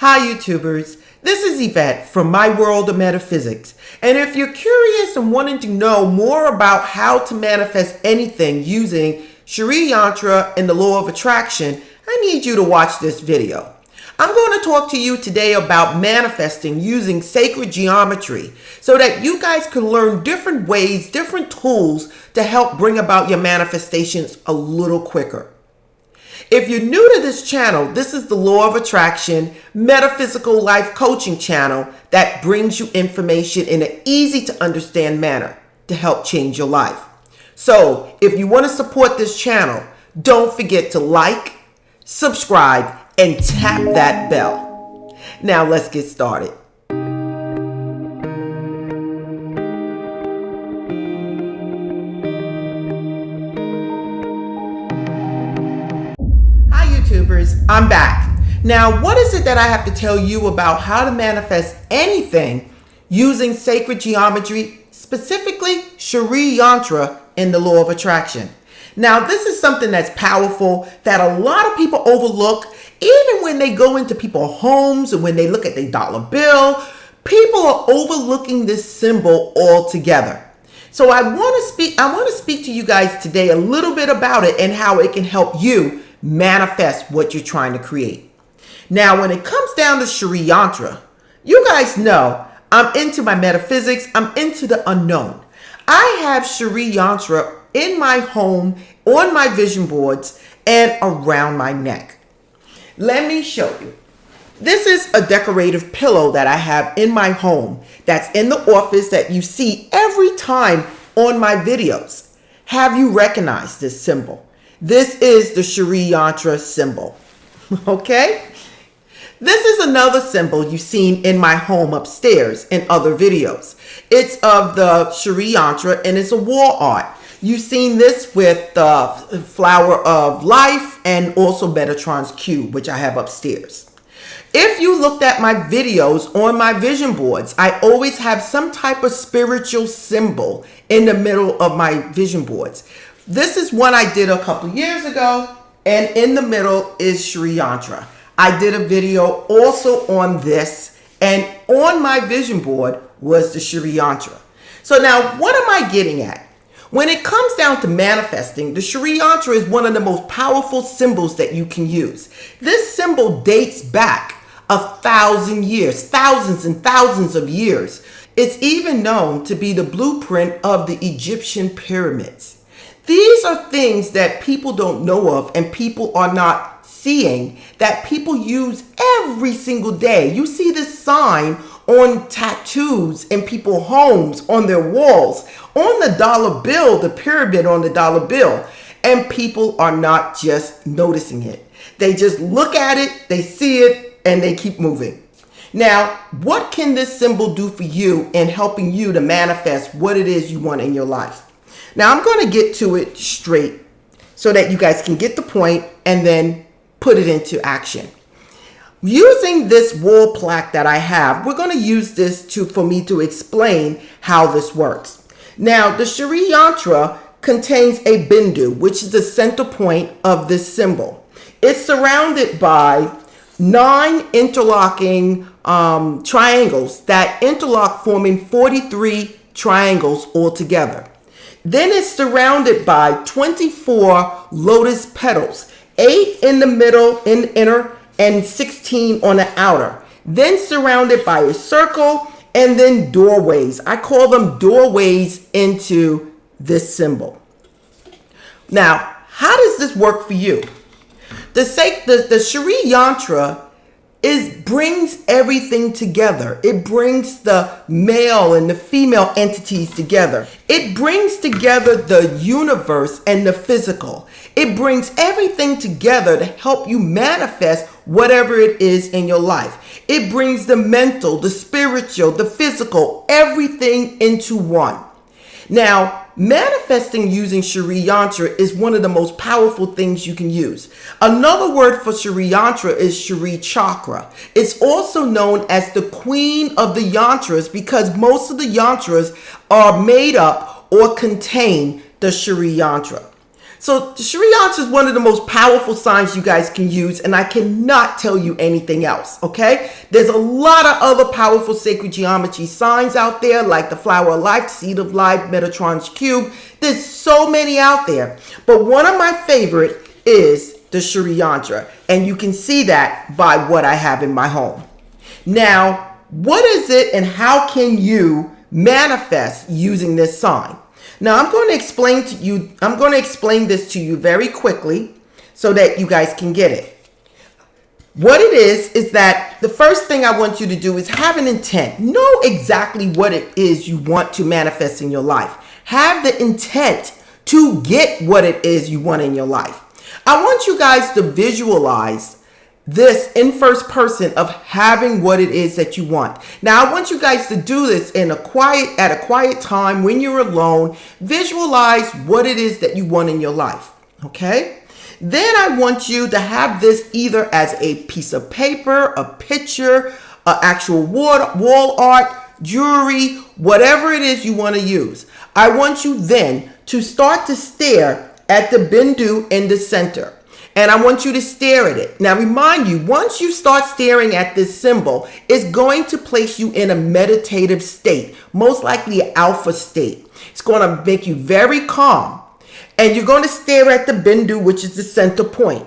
Hi YouTubers, this is Yvette from My World of Metaphysics, and if you're curious and wanting to know more about how to manifest anything using Sri Yantra and the Law of Attraction, I need you to watch this video. I'm going to talk to you today about manifesting using sacred geometry so that you guys can learn different ways, different tools to help bring about your manifestations a little quicker. If you're new to this channel, this is the Law of Attraction Metaphysical Life Coaching channel that brings you information in an easy to understand manner to help change your life. So if you want to support this channel, don't forget to like, subscribe, and tap that bell. Now let's get started. YouTubers, I'm back. Now, what is it that I have to tell you about how to manifest anything using sacred geometry, specifically Sri Yantra in the Law of Attraction? Now, this is something that's powerful that a lot of people overlook, even when they go into people's homes and when they look at their dollar bill. People are overlooking this symbol altogether. So I want to speak to you guys today a little bit about it and how it can help you manifest what you're trying to create. Now, when it comes down to Sri Yantra, you guys know I'm into my metaphysics. I'm into the unknown. I have Sri Yantra in my home, on my vision boards, and around my neck. Let me show you. This is a decorative pillow that I have in my home that's in the office that you see every time on my videos. Have you recognized this symbol? This is the Sri Yantra symbol, okay? This is another symbol you've seen in my home upstairs in other videos. It's of the Sri Yantra and it's a wall art. You've seen this with the flower of life and also Metatron's cube, which I have upstairs. If you looked at my videos on my vision boards, I always have some type of spiritual symbol in the middle of my vision boards. This is one I did a couple years ago, and in the middle is Sri Yantra. I did a video also on this, and on my vision board was the Sri Yantra. So now, what am I getting at? When it comes down to manifesting, the Sri Yantra is one of the most powerful symbols that you can use. This symbol dates back 1,000 years, thousands and thousands of years. It's even known to be the blueprint of the Egyptian pyramids. These are things that people don't know of and people are not seeing, that people use every single day. You see this sign on tattoos in people's homes, on their walls, on the dollar bill, the pyramid on the dollar bill, and people are not just noticing it. They just look at it, they see it, and they keep moving. Now, what can this symbol do for you in helping you to manifest what it is you want in your life? Now, I'm going to get to it straight so that you guys can get the point and then put it into action. Using this wall plaque that I have, we're going to use this for me to explain how this works. Now, the Sri Yantra contains a bindu, which is the center point of this symbol. It's surrounded by 9 interlocking triangles that interlock, forming 43 triangles altogether. Then it's surrounded by 24 lotus petals, 8 in the middle, in the inner, and 16 on the outer. Then surrounded by a circle, and then doorways. I call them doorways into this symbol. Now, how does this work for you? The Sri Yantra brings everything together. It brings the male and the female entities together. It brings together the universe and the physical. It brings everything together to help you manifest whatever it is in your life. It brings the mental, the spiritual, the physical, everything into one. Now, manifesting using Sri Yantra is one of the most powerful things you can use. Another word for Sri Yantra is Sri Chakra. It's also known as the queen of the yantras because most of the yantras are made up or contain the Sri Yantra. So Sri Yantra is one of the most powerful signs you guys can use, and I cannot tell you anything else, okay? There's a lot of other powerful sacred geometry signs out there, like the flower of life, seed of life, Metatron's cube. There's so many out there, but one of my favorite is the Sri Yantra, and you can see that by what I have in my home. Now, what is it and how can you manifest using this sign? Now, I'm going to explain this to you very quickly so that you guys can get it. What it is that the first thing I want you to do is have an intent. Know exactly what it is you want to manifest in your life. Have the intent to get what it is you want in your life. I want you guys to visualize this in first person of having what it is that you want. Now, I want you guys to do this at a quiet time when you're alone. Visualize what it is that you want in your life, okay? Then I want you to have this either as a piece of paper, a picture, an actual wall art, jewelry, whatever it is you want to use. I want you then to start to stare at the bindu in the center. And I want you to stare at it. Now, remind you, once you start staring at this symbol, it's going to place you in a meditative state, most likely an alpha state. It's going to make you very calm. And you're going to stare at the bindu, which is the center point.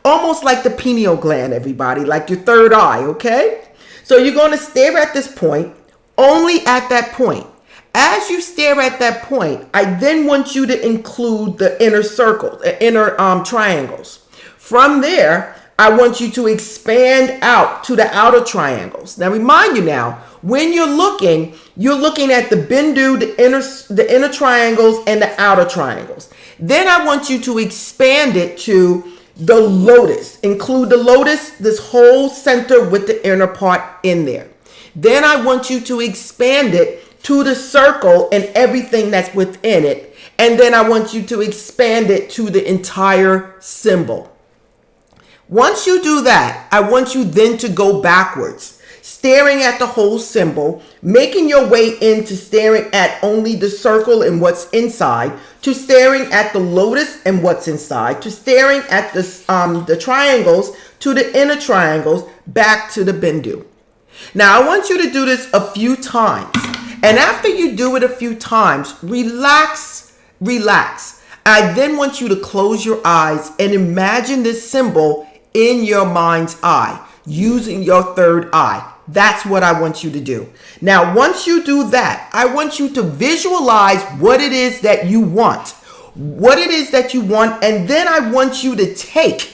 Almost like the pineal gland, everybody, like your third eye, okay? So you're going to stare at this point, only at that point. As you stare at that point, I then want you to include the inner circles, the inner triangles. From there, I want you to expand out to the outer triangles. Now, remind you now, when you're looking at the bindu, the inner triangles, and the outer triangles. Then I want you to expand it to the lotus. Include the lotus, this whole center with the inner part in there. Then I want you to expand it to the circle and everything that's within it. And then I want you to expand it to the entire symbol. Once you do that, I want you then to go backwards, staring at the whole symbol, making your way into staring at only the circle and what's inside, to staring at the lotus and what's inside, to staring at the triangles, to the inner triangles, back to the bindu. Now, I want you to do this a few times. And after you do it a few times, relax. I then want you to close your eyes and imagine this symbol in your mind's eye, using your third eye. That's what I want you to do. Now, once you do that, I want you to visualize what it is that you want. And then I want you to take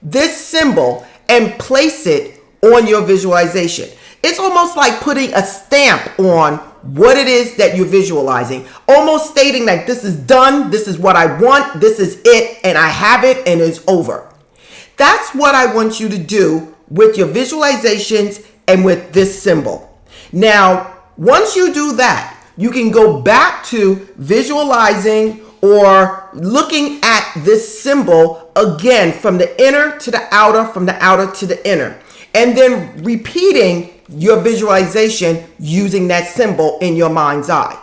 this symbol and place it on your visualization. It's almost like putting a stamp on what it is that you're visualizing, almost stating like this is done, this is what I want, this is it, and I have it, and it's over. That's what I want you to do with your visualizations and with this symbol. Now, once you do that, you can go back to visualizing or looking at this symbol again from the inner to the outer, from the outer to the inner, and then repeating your visualization using that symbol in your mind's eye.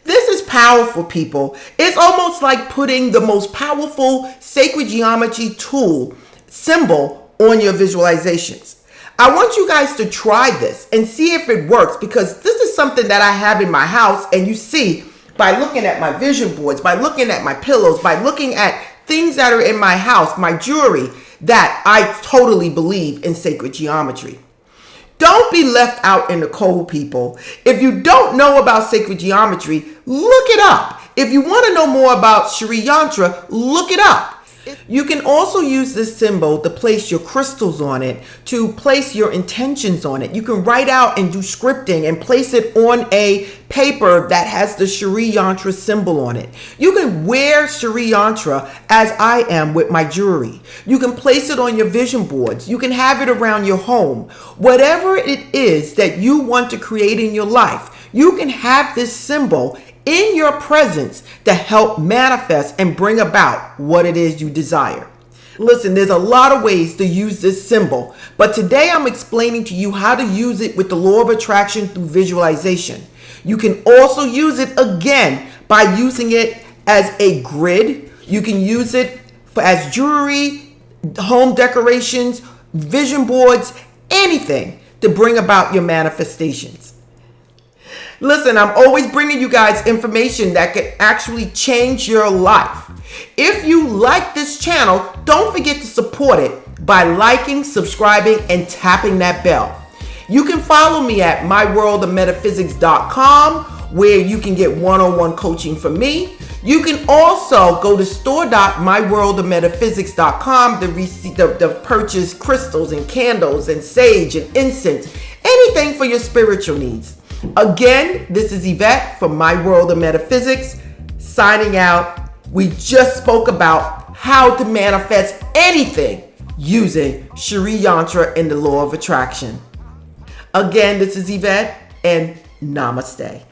This is powerful, people. It's almost like putting the most powerful sacred geometry symbol on your visualizations. I want you guys to try this and see if it works, because this is something that I have in my house, and you see by looking at my vision boards, by looking at my pillows, by looking at things that are in my house, my jewelry, that I totally believe in sacred geometry. Don't be left out in the cold, people. If you don't know about sacred geometry, look it up. If you want to know more about Sri Yantra, look it up. You can also use this symbol to place your crystals on it, to place your intentions on it. You can write out and do scripting and place it on a paper that has the Sri Yantra symbol on it. You can wear Sri Yantra as I am with my jewelry. You can place it on your vision boards. You can have it around your home. Whatever it is that you want to create in your life, you can have this symbol in your presence to help manifest and bring about what it is you desire. Listen, there's a lot of ways to use this symbol, but today I'm explaining to you how to use it with the law of attraction through visualization. You can also use it again by using it as a grid. You can use it as jewelry, home decorations, vision boards, anything to bring about your manifestations. Listen, I'm always bringing you guys information that can actually change your life. If you like this channel, don't forget to support it by liking, subscribing, and tapping that bell. You can follow me at myworldofmetaphysics.com, where you can get one-on-one coaching from me. You can also go to store.myworldofmetaphysics.com to purchase crystals and candles and sage and incense, anything for your spiritual needs. Again, this is Yvette from My World of Metaphysics, signing out. We just spoke about how to manifest anything using Sri Yantra and the law of attraction. Again, this is Yvette, and namaste.